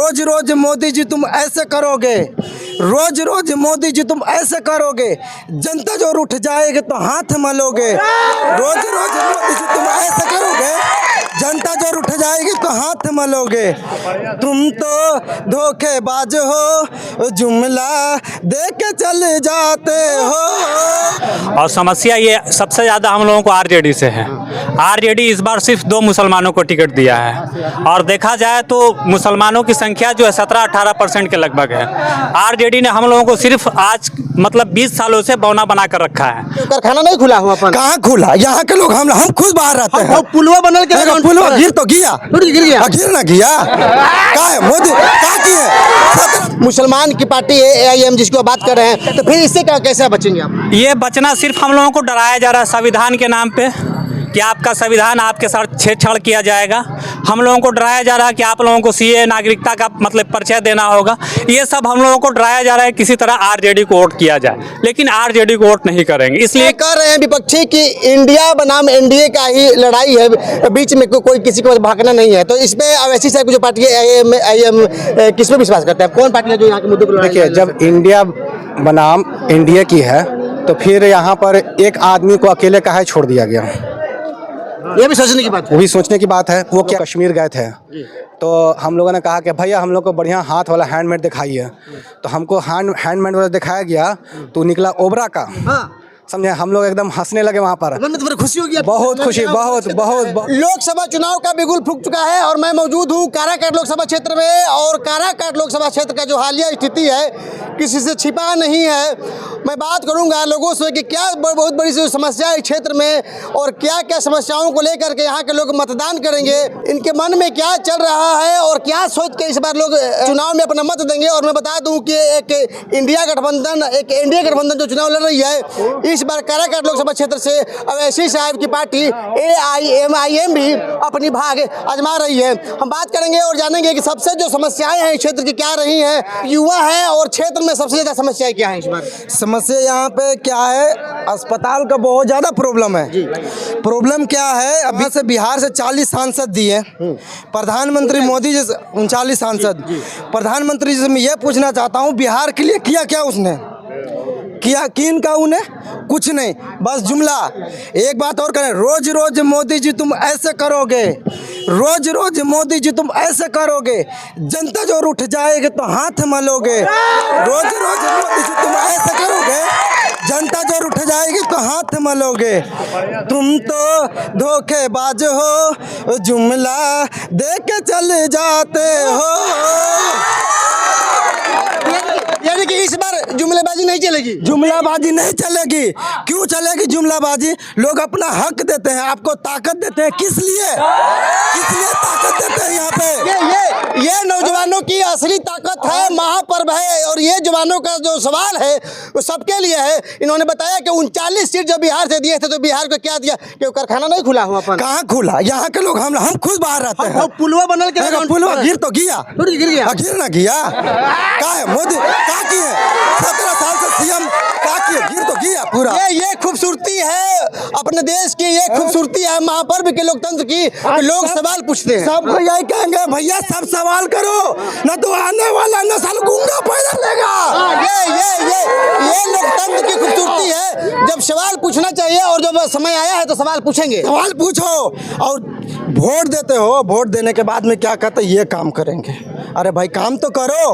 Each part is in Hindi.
रोज रोज मोदी जी तुम ऐसे करोगे, रोज रोज मोदी जी तुम ऐसे करोगे, जनता जो उठ जाएगी तो हाथ मलोगे। रोज रोज मोदी जी तुम ऐसे करोगे, जनता जो उठ जाएगी तो हाथ मलोगे। तुम तो धोखेबाज हो, जुमला दे के चले जाते हो। और समस्या ये सबसे ज़्यादा हम लोगों को आरजेडी से है। आरजेडी इस बार सिर्फ 2 मुसलमानों को टिकट दिया है और देखा जाए तो मुसलमानों की संख्या जो है 17-18% के लगभग है। आरजेडी ने हम लोगों को सिर्फ आज मतलब 20 सालों से बौना बना कर रखा है। कारखाना नहीं खुला हुआ अपन, कहाँ खुला? यहाँ के लोग हम खुद बाहर रहते हैं। पुलवा बनल के पुलवा गिर तो गया, गिर गया, गिर ना गया। क्या है मोदी क्या किए? मुसलमान की पार्टी है AIM जिसको बात कर रहे हैं, तो फिर इससे कैसे बचेंगे आप? ये बचना सिर्फ हम लोगों को डराया जा रहा है संविधान के नाम पे कि आपका संविधान आपके साथ छेड़छाड़ किया जाएगा। हम लोगों को डराया जा रहा है कि आप लोगों को CA नागरिकता का मतलब परिचय देना होगा। ये सब हम लोगों को डराया जा रहा है किसी तरह आरजेडी को वोट किया जाए, लेकिन आरजेडी को वोट नहीं करेंगे। इसलिए कह रहे हैं विपक्षी कि इंडिया बनाम एनडीए का ही लड़ाई है, बीच में कोई किसी को भागना नहीं है। तो इसमें अवैसी साहब की जो पार्टी है AIM किस पे विश्वास करते हैं? कौन पार्टी है जो यहाँ के मुद्दे को? देखिए, जब इंडिया बनाम एनडीए की है तो फिर यहाँ पर एक आदमी को अकेले काहे छोड़ दिया गया? ये भी सोचने की बात है। वो भी सोचने की बात है। वो क्या कश्मीर गए थे तो हम लोगों ने कहा कि भैया हम लोग को बढ़िया हाथ वाला हैंडमेड दिखाइए, तो हमको हैंडमेड वाला दिखाया गया तो निकला ओबरा का। समझे? हम लोग एकदम हंसने लगे वहाँ पर। तो खुशी होगी, बहुत खुशी, बहुत बहुत। लोकसभा चुनाव का बिगुल फूंक चुका है और मैं मौजूद हूँ काराकाट लोकसभा क्षेत्र में। और काराकाट लोकसभा क्षेत्र का जो हालिया स्थिति है किसी से छिपा नहीं है। मैं बात करूंगा लोगों से कि क्या बहुत बड़ी समस्या है क्षेत्र में और क्या क्या समस्याओं को लेकर के यहाँ के लोग मतदान करेंगे, इनके मन में क्या चल रहा है और क्या सोच के इस बार लोग चुनाव में अपना मत देंगे। और मैं बता दूं कि एक इंडिया गठबंधन, एक एनडीए गठबंधन जो चुनाव लड़ रही है, इस बार काराकाट लोकसभा क्षेत्र से अवैसी साहब की पार्टी AIM भी अपनी भाग आजमा रही है। हम बात करेंगे और जानेंगे कि सबसे जो समस्याएं हैं क्षेत्र की क्या रही हैं, युवा है और क्षेत्र में सबसे ज्यादा समस्याएं क्या हैं इस बार? समस्या यहाँ पे क्या है? अस्पताल का बहुत ज़्यादा प्रॉब्लम है। प्रॉब्लम क्या है? अभी से बिहार से 40 सांसद दिए प्रधानमंत्री मोदी जी, 39 सांसद। प्रधानमंत्री जी से मैं ये पूछना चाहता हूँ, बिहार के लिए किया क्या उसने? किया किन का? उन्हें कुछ नहीं, बस जुमला। एक बात और करें, रोज रोज मोदी जी तुम ऐसे करोगे, रोज रोज मोदी जी तुम ऐसे करोगे, जनता जो उठ जाएगी तो हाथ मलोगे। रोज रोज मोदी जी तुम ऐसे करोगे, जनता जो उठ जाएगी तो हाथ मलोगे। तुम तो धोखेबाज हो, जुमला दे के चले जाते हो। यानी कि इस बार जुमलेबाजी नहीं चलेगी? जुमलाबाजी नहीं चलेगी। क्यों चलेगी जुमलाबाजी? लोग अपना हक देते हैं, आपको ताकत देते हैं। किस लिए ताकत देते हैं? यहाँ पे ये नौजवानों की असली ताकत है, महापर्व है। और ये जवानों का जो सवाल है वो सबके लिए है। इन्होंने बताया कि 39 सीट जो बिहार से दिए थे तो बिहार को क्या दिया? कि कारखाना नहीं खुला हुआ अपन, कहाँ खुला? यहाँ के लोग हम खुद बाहर रहते हैं। पुलवा बनल के पुलवा गिर तो गया, गिर गया, गिर ना गया। क्या है मोदी क्या किए? 17 साल से CM क्या किए? गिर तो गया पूरा। ये खूबसूरती है अपने देश की, ये खूबसूरती है महापर्व के लोकतंत्र की। लोग सवाल पूछते हैं, सबको यही कहेंगे भैया सब सवाल करो, न तो आने वाला नस्ल गूंगा पैदा लेगा। ये लोकतंत्र की खूबसूरती है। जब सवाल पूछना चाहिए और जब समय आया है तो सवाल पूछेंगे। सवाल पूछो और वोट देते हो, वोट देने के बाद में क्या कहते हैं? ये काम करेंगे। अरे भाई काम तो करो।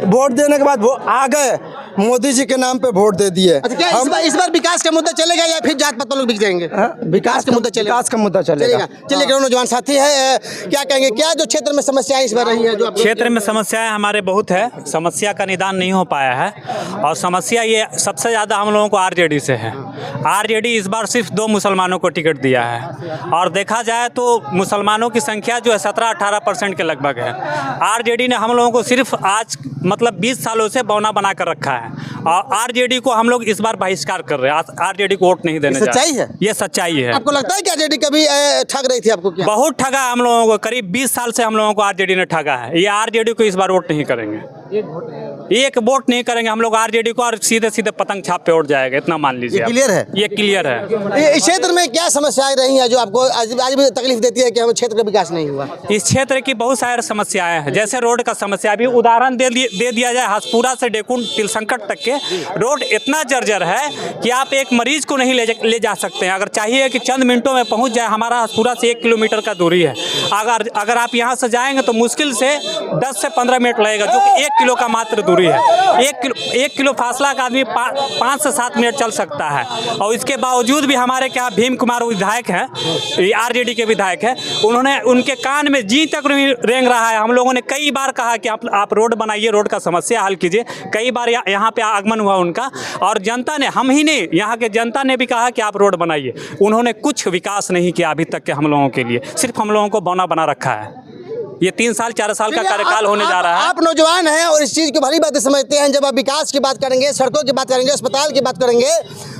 वोट देने के बाद वो आ गए, मोदी जी के नाम पे वोट दे दिए। अच्छा, क्या इस बार विकास का मुद्दा चलेगा या फिर जात पात लोग बिक जाएंगे? विकास का मुद्दा चलेगा। विकास का मुद्दा चलेगा। चलिए नौजवान साथी है, क्या कहेंगे? क्या जो क्षेत्र में समस्याएं इस बार रही है? जो क्षेत्र में समस्याएं हमारे बहुत है, समस्या का निदान नहीं हो पाया है। और समस्या ये सबसे ज़्यादा हम लोगों को आरजेडी से है। आरजेडी इस बार सिर्फ 2 मुसलमानों को टिकट दिया है और देखा जाए तो मुसलमानों की संख्या जो है 17-18% के लगभग है। आरजेडी ने हम लोगों को सिर्फ आज मतलब 20 सालों से बौना बना कर रखा है और आरजेडी को हम लोग इस बार बहिष्कार कर रहे हैं। आरजेडी को वोट नहीं देने जा रहे। सच्चाई है? ये सच्चाई है। आपको लगता है कि आरजेडी कभी ठग रही थी आपको? क्या बहुत ठगा हम लोगों को, करीब 20 साल से हम लोगों को आरजेडी ने ठगा है। ये आरजेडी को इस बार वोट नहीं करेंगे। एक वोट नहीं करेंगे हम लोग आरजेडी को और सीधे सीधे पतंग छाप पे उड़ जाएगा, इतना मान लीजिए। ये आप। क्लियर है? ये क्लियर है। इस क्षेत्र में क्या समस्याएं रही हैं जो आपको आज भी तकलीफ देती है कि हमें क्षेत्र का विकास नहीं हुआ? इस क्षेत्र की बहुत सारी समस्याएं हैं, जैसे रोड का समस्या। अभी उदाहरण दे दिया जाए, हसपुरा से डेकुन तिलसंकट तक के रोड इतना जर्जर है कि आप एक मरीज को नहीं ले जा सकते हैं। अगर चाहिए कि चंद मिनटों में पहुंच जाए, हमारा हसपुरा से 1 किलोमीटर का दूरी है। अगर आप यहाँ से जाएंगे तो मुश्किल से 10 से 15 मिनट लगेगा, जो कि 1 किलो का मात्र दूरी है। 1 किलो फासला का आदमी 5 से 7 मिनट चल सकता है। और इसके बावजूद भी हमारे क्या भीम कुमार विधायक हैं, आरजेडी के विधायक हैं, उन्होंने उनके कान में जी तक रेंग रहा है। हम लोगों ने कई बार कहा कि आप रोड बनाइए, रोड का समस्या हल कीजिए। कई बार यहाँ पे आगमन हुआ उनका, और जनता ने, हम ही नहीं, यहाँ के जनता ने भी कहा कि आप रोड बनाइए। उन्होंने कुछ विकास नहीं किया अभी तक के हम लोगों के लिए, सिर्फ हम लोगों को बौना बना रखा है। ये 3 साल 4 साल का कार्यकाल होने जा रहा है। आप नौजवान हैं और इस चीज़ की भली बातें समझते हैं। जब आप विकास की बात करेंगे, सड़कों की बात करेंगे, अस्पताल की बात करेंगे,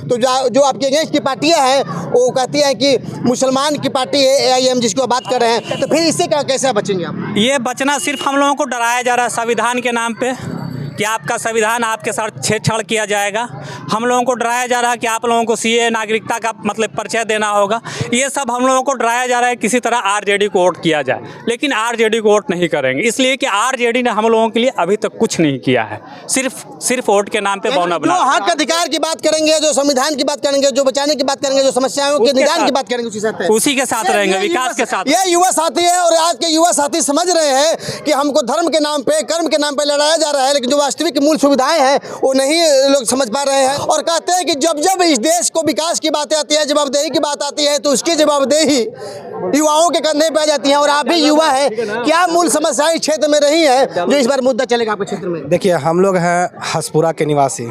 तो जो आपके अगेंस्ट की पार्टियां हैं वो कहती हैं कि मुसलमान की पार्टी है AIM, जिसको आप बात कर रहे हैं, तो फिर इससे कैसे बचेंगे आप? ये बचना सिर्फ हम लोगों को डराया जा रहा है संविधान के नाम पे कि आपका संविधान आपके साथ छेड़छाड़ किया जाएगा। हम लोगों को डराया जा रहा है कि आप लोगों को CA नागरिकता का मतलब परिचय देना होगा। ये सब हम लोगों को डराया जा रहा है किसी तरह आरजेडी को वोट किया जाए, लेकिन आरजेडी को वोट नहीं करेंगे, इसलिए कि आरजेडी ने हम लोगों के लिए अभी तक कुछ नहीं किया है। सिर्फ वोट के नाम पे बौना बना। जो हक अधिकार की बात करेंगे, जो संविधान की बात करेंगे, जो बचाने की बात करेंगे, जो समस्याओं के निदान की बात करेंगे, उसी के साथ रहेंगे, विकास के साथ। ये युवा साथी है और आज के युवा साथी समझ रहे हैं कि हमको धर्म के नाम पे, कर्म के नाम पे लड़ाया जा रहा है, लेकिन जो वास्तविक मूल सुविधाएं हैं वो नहीं लोग समझ पा रहे हैं। और कहते हैं कि जब जब इस देश को विकास की बातें आती है, जवाबदेही की बात आती है, तो उसकी जवाबदेही युवाओं के कंधे पे आ जाती है। और आप भी युवा हैं, क्या मूल समस्याएं क्षेत्र में रही है जो इस बार मुद्दा चलेगा आपके क्षेत्र में? देखिए, हम लोग हैं हसपुरा के निवासी,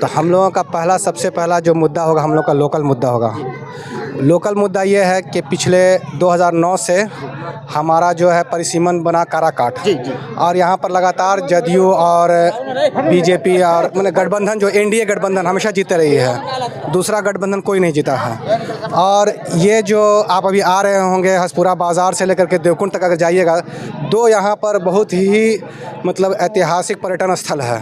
तो हम लोगों का सबसे पहला जो मुद्दा होगा, हम लोग का लोकल मुद्दा होगा। लोकल मुद्दा ये है कि पिछले 2009 से हमारा जो है परिसीमन बना काराकाट, और यहाँ पर लगातार जदयू और बीजेपी और मैंने गठबंधन, जो NDA गठबंधन हमेशा जीते रही है, दूसरा गठबंधन कोई नहीं जीता है। और ये जो आप अभी आ रहे होंगे हसपुरा बाज़ार से लेकर के देवकुंड तक अगर जाइएगा, 2 यहाँ पर बहुत ही मतलब ऐतिहासिक पर्यटन स्थल है।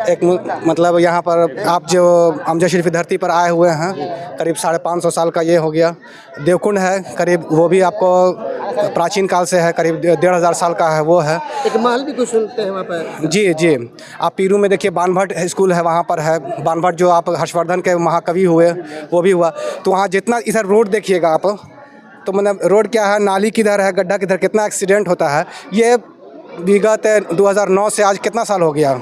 एक मतलब यहाँ पर आप जो अमजद शरीफ की धरती पर आए हुए हैं, करीब 550 साल का ये हो गया। देवकुंड है करीब, वो भी आपको प्राचीन काल से है, करीब 1500 साल का है, वो है। एक महल भी कुछ सुनते हैं वहाँ पर। जी, आप पीरू में देखिए बानभट्ट स्कूल है, वहाँ पर है बानभट्ट, जो आप हर्षवर्धन के महाकवि हुए, वो भी हुआ। तो वहाँ जितना इधर रोड देखिएगा आप, तो मतलब रोड क्या है, नाली किधर है, गड्ढा किधर, कितना एक्सीडेंट होता है। ये विगत 2009 से आज कितना साल हो गया,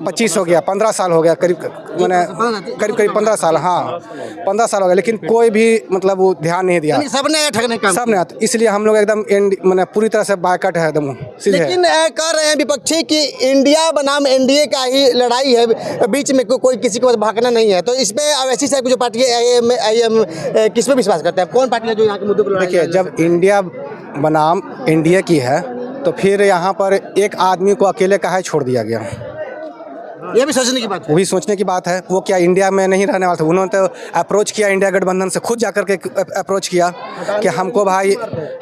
25 हो गया, 15 साल हो गया, करीब मैंने करीब 15 साल, हाँ 15 साल हो गया, लेकिन कोई भी मतलब वो ध्यान नहीं दिया। सबने ठगने का, सबने, इसलिए हम लोग एकदम मैंने पूरी तरह से बायकट है एकदम सीधे। लेकिन कह रहे हैं विपक्षी कि इंडिया बनाम NDA का ही लड़ाई है, बीच में कोई किसी को भागना नहीं है। तो इसमें ऐसी सारी जो पार्टी है AIM, किस पे विश्वास करते हैं? कौन पार्टी है जो यहाँ के मुद्दों पर? देखिए, जब इंडिया बनाम NDA की है, तो फिर यहाँ पर एक आदमी को अकेले काहे छोड़ दिया गया? ये भी सोचने की बात है। वो भी सोचने की बात है। वो क्या इंडिया में नहीं रहने वाला था? उन्होंने तो अप्रोच किया इंडिया गठबंधन से, खुद जाकर के अप्रोच किया कि हमको भाई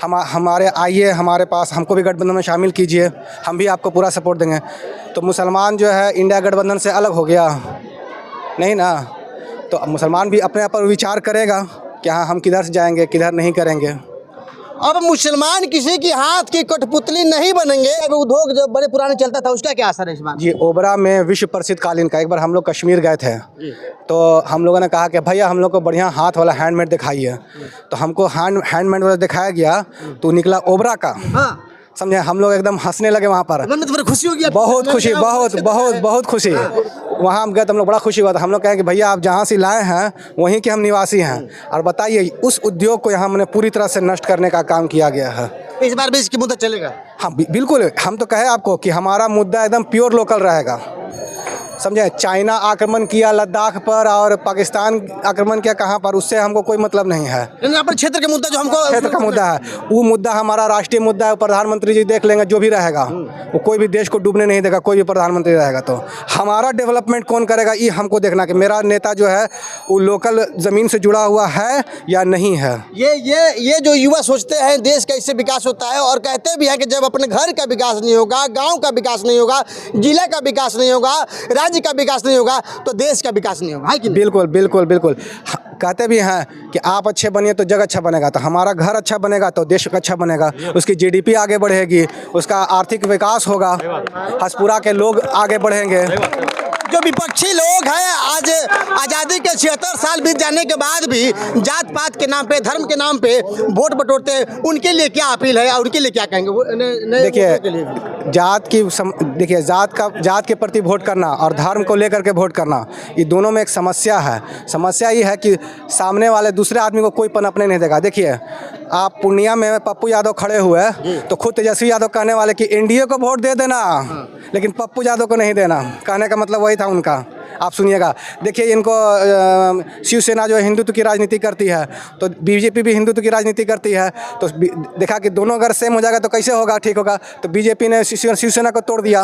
हमारे आइए हमारे पास, हमको भी गठबंधन में शामिल कीजिए, हम भी आपको पूरा सपोर्ट देंगे। तो मुसलमान जो है इंडिया गठबंधन से अलग हो गया नहीं ना, तो अब मुसलमान भी अपने आप पर विचार करेगा कि हाँ हम किधर से जाएंगे, किधर नहीं करेंगे। अब मुसलमान किसी की हाथ की कठपुतली नहीं बनेंगे। अब उद्योग जो बड़े पुराने चलता था, उसका क्या असर है इस बार? जी, ओबरा में विश्व प्रसिद्ध कालीन का, एक बार हम लोग कश्मीर गए थे, तो हम लोगों ने कहा कि भैया हम लोग को बढ़िया हाथ वाला हैंडमेड दिखाइए। तो हमको हैंडमेड वाला दिखाया गया, तो निकला ओबरा का। हाँ, समझे, हम लोग एकदम हंसने लगे वहाँ पर। तो खुशी होगी, बहुत खुशी, बहुत खुशी। वहाँ हम गए तो हम लोग बड़ा खुशी हुआ था। हम लोग कहे कि भैया आप जहाँ से लाए हैं वहीं के हम निवासी हैं, और बताइए उस उद्योग को यहाँ हमने पूरी तरह से नष्ट करने का काम किया गया है। इस बार भी इसकी मुद्दा चलेगा? हाँ बिल्कुल, हम तो कहे आपको कि हमारा मुद्दा एकदम प्योर लोकल रहेगा। समझे। चाइना आक्रमण किया लद्दाख पर और पाकिस्तान आक्रमण किया कहाँ पर, उससे हमको कोई मतलब नहीं है। अपने क्षेत्र के मुद्दा जो हमको क्षेत्र का मुद्दा है, वो मुद्दा हमारा राष्ट्रीय मुद्दा है। प्रधानमंत्री जी देख लेंगे जो भी रहेगा, वो कोई भी देश को डूबने नहीं देगा। कोई भी प्रधानमंत्री रहेगा तो हमारा डेवलपमेंट कौन करेगा, ये हमको देखना कि मेरा नेता जो है वो लोकल ज़मीन से जुड़ा हुआ है या नहीं है। ये जो युवा सोचते हैं देश का इससे विकास होता है, और कहते भी हैं कि जब अपने घर का विकास नहीं होगा, गांव का विकास नहीं होगा, जिला का विकास नहीं होगा, राज्य का विकास नहीं होगा, तो देश का विकास नहीं होगा, है कि नहीं? बिल्कुल बिल्कुल बिल्कुल। कहते भी हैं कि आप अच्छे बनिए तो जग अच्छा बनेगा, तो हमारा घर अच्छा बनेगा तो देश अच्छा बनेगा, उसकी जीडीपी आगे बढ़ेगी, उसका आर्थिक विकास होगा, हसपुरा के लोग आगे बढ़ेंगे। जो विपक्षी लोग हैं आज आज़ादी के 76 साल बीत जाने के बाद भी जात पात के नाम पे, धर्म के नाम पे वोट बटोरते हैं, उनके लिए क्या अपील है और उनके लिए क्या कहेंगे? देखिए जात के प्रति वोट करना और धर्म को लेकर के वोट करना, ये दोनों में एक समस्या है। समस्या ये है कि सामने वाले दूसरे आदमी को कोई पनपने नहीं देगा। देखिए आप पूर्णिया में पप्पू यादव खड़े हुए तो खुद तेजस्वी यादव कहने वाले कि एनडीए को वोट दे देना, लेकिन पप्पू यादव को नहीं देना। कहने का मतलब वही था उनका। आप सुनिएगा, देखिए इनको शिवसेना जो है हिंदुत्व की राजनीति करती है, तो बीजेपी भी हिंदुत्व की राजनीति करती है, तो देखा कि दोनों अगर सेम हो जाएगा तो कैसे होगा, ठीक होगा। तो बीजेपी ने शिवसेना को तोड़ दिया।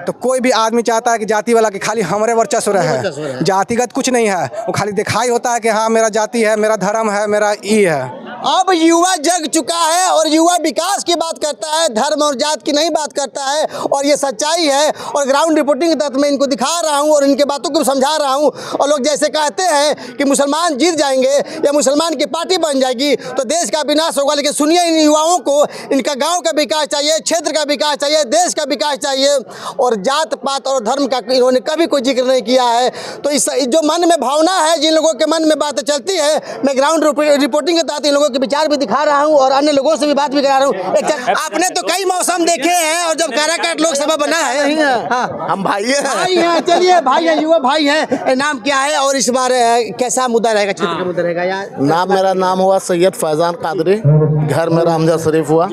तो कोई भी आदमी चाहता है कि जाति वाला कि खाली हमारे वर्चस्व रहे, जातिगत कुछ नहीं है, वो खाली दिखाई होता है कि हाँ मेरा जाति है, मेरा धर्म है, मेरा ई है। अब युवा जग चुका है और युवा विकास की बात करता है, धर्म और जात की नहीं बात करता है, और ये सच्चाई है। और ग्राउंड रिपोर्टिंग के तहत मैं इनको दिखा रहा हूँ और इनके बातों को समझा रहा हूँ। और लोग जैसे कहते हैं कि मुसलमान जीत जाएंगे या मुसलमान की पार्टी बन जाएगी तो देश का विनाश होगा, लेकिन सुनिए इन युवाओं को, इनका गाँव का विकास चाहिए, क्षेत्र का विकास चाहिए, देश का विकास चाहिए, और जात पात और धर्म का इन्होंने कभी कोई जिक्र नहीं किया है। तो इस जो मन में भावना है, जिन लोगों के मन में बातें चलती है, मैं ग्राउंड रिपोर्टिंग के तहत इन लोगों के विचार भी दिखा रहा हूं और अन्य लोगों से भी बात भी करा रहा हूं। आपने तो कई मौसम देखे हैं, और जब काराकाट लोकसभा बना है, हाँ, हम भाई हैं। चलिए भाई हैं, युवा भाई हैं। नाम क्या है और इस बार कैसा मुद्दा रहेगा, क्षेत्र का मुद्दा रहेगा? यार मेरा नाम हुआ सैयद फैजान कादरी, घर मेरा हमजा शरीफ हुआ।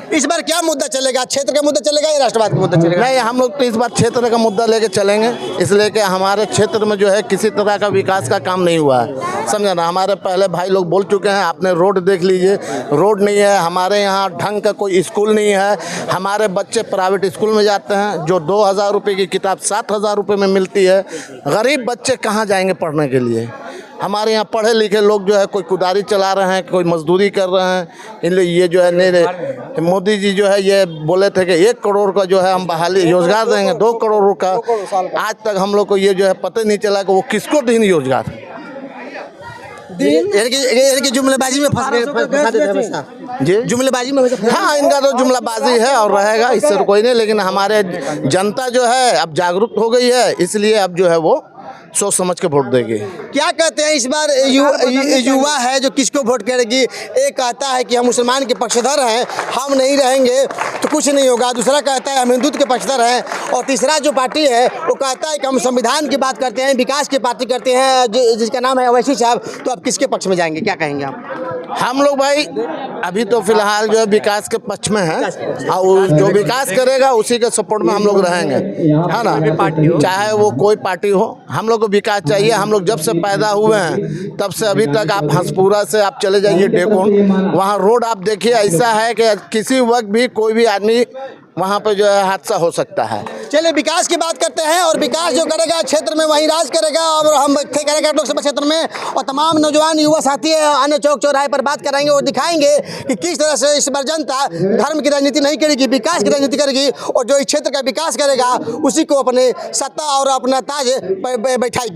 इस बार क्या मुद्दा चलेगा, क्षेत्र का मुद्दा चलेगा या राष्ट्रवाद का मुद्दा चलेगा? नहीं, हम लोग तो इस बार क्षेत्र का मुद्दा लेके चलेंगे, इसलिए कि हमारे क्षेत्र में जो है किसी तरह का विकास का काम नहीं हुआ है, समझा ना। हमारे पहले भाई लोग बोल चुके हैं, आपने रोड देख लीजिए, रोड नहीं है हमारे यहाँ, ढंग का कोई स्कूल नहीं है। हमारे बच्चे प्राइवेट स्कूल में जाते हैं, जो 2000 रुपये की किताब 7000 रुपये में मिलती है। गरीब बच्चे कहाँ जाएंगे पढ़ने के लिए? हमारे यहाँ पढ़े लिखे लोग जो है कोई कुदारी चला रहे हैं, कोई मजदूरी कर रहे हैं। इन ये जो है नहीं, मोदी जी जो है ये बोले थे कि 1 करोड़ का जो है हम बहाली रोजगार देंगे, 2 करोड़ का। आज तक हम लोग को ये जो है पता नहीं चला कि वो किसको देंगे रोजगार। जुमलेबाजी में फंस जी, जुमलेबाजी में हाँ, इनका तो जुमलाबाजी है और रहेगा, इससे तो कोई नहीं। लेकिन हमारे जनता जो है अब जागरूक हो गई है, इसलिए अब जो है वो सोच समझ के वोट देगी। क्या कहते हैं इस बार युवा है जो किसको वोट करेगी? एक कहता है कि हम मुसलमान के पक्षधर हैं, हम नहीं रहेंगे तो कुछ नहीं होगा। दूसरा कहता है हम हिंदुत्व के पक्षधर हैं, और तीसरा जो पार्टी है वो कहता है कि हम संविधान की बात करते हैं, विकास की पार्टी करते हैं, जिसका नाम है अवैसी साहब। तो आप किसके पक्ष में जाएंगे, क्या कहेंगे आप? हम लोग भाई अभी तो फिलहाल जो है विकास के पक्ष में हैं, और जो विकास करेगा उसी के सपोर्ट में हम लोग रहेंगे, है ना। चाहे वो कोई पार्टी हो, हम लोग को विकास चाहिए। हम लोग जब से पैदा हुए हैं तब से अभी तक आप हंसपुरा से आप चले जाइए डेकोन, वहाँ रोड आप देखिए, ऐसा है कि किसी वक्त भी कोई भी आदमी वहाँ पे जो है हादसा हो सकता है। चलिए विकास की बात करते हैं, और विकास जो करेगा क्षेत्र में वही राज करेगा। और हम काराकाट लोकसभा क्षेत्र में और तमाम नौजवान युवा साथी अन्य चौक चौराहे पर बात कराएंगे और दिखाएंगे कि किस तरह से इस बार जनता धर्म की राजनीति नहीं करेगी, विकास की राजनीति करेगी, और जो इस क्षेत्र का विकास करेगा उसी को अपने सत्ता और अपना ताज बैठाएगी।